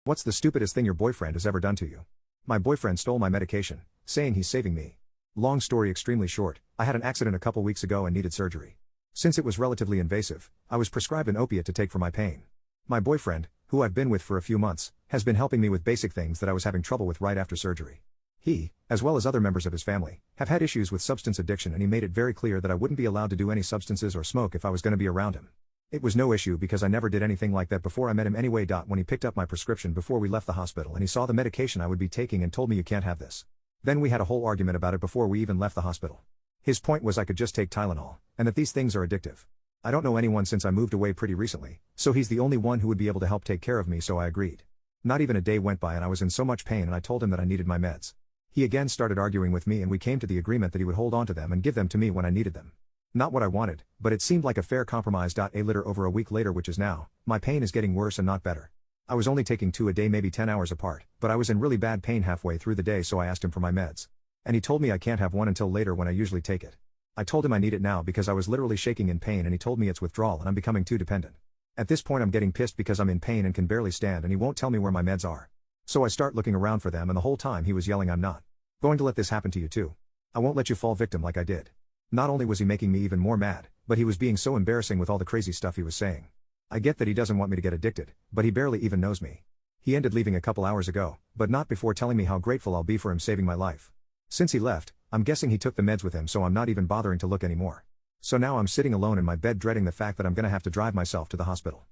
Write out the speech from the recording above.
What's the stupidest thing your boyfriend has ever done to you? My boyfriend stole my medication, saying he's saving me. Long story extremely short, I had an accident a couple weeks ago and needed surgery. Since it was relatively invasive, I was prescribed an opiate to take for my pain. My boyfriend, who I've been with for a few months, has been helping me with basic things that I was having trouble with right after surgery. He, as well as other members of his family, have had issues with substance addiction, and he made it very clear that I wouldn't be allowed to do any substances or smoke if I was going to be around him. It was no issue because I never did anything like that before I met him anyway. When he picked up my prescription before we left the hospital and he saw the medication I would be taking and told me, "You can't have this." Then we had a whole argument about it before we even left the hospital. His point was I could just take Tylenol, and that these things are addictive. I don't know anyone since I moved away pretty recently, so he's the only one who would be able to help take care of me, so I agreed. Not even a day went by and I was in so much pain, and I told him that I needed my meds. He again started arguing with me, and we came to the agreement that he would hold on to them and give them to me when I needed them. Not what I wanted, but it seemed like a fair compromise. A little over a week later, which is now, my pain is getting worse and not better. I was only taking 2 a day, maybe 10 hours apart, but I was in really bad pain halfway through the day, so I asked him for my meds. And he told me I can't have one until later when I usually take it. I told him I need it now because I was literally shaking in pain, and he told me it's withdrawal and I'm becoming too dependent. At this point I'm getting pissed because I'm in pain and can barely stand, and he won't tell me where my meds are. So I start looking around for them, and the whole time he was yelling, "I'm not going to let this happen to you too. I won't let you fall victim like I did." Not only was he making me even more mad, but he was being so embarrassing with all the crazy stuff he was saying. I get that he doesn't want me to get addicted, but he barely even knows me. He ended leaving a couple hours ago, but not before telling me how grateful I'll be for him saving my life. Since he left, I'm guessing he took the meds with him, so I'm not even bothering to look anymore. So now I'm sitting alone in my bed dreading the fact that I'm gonna have to drive myself to the hospital.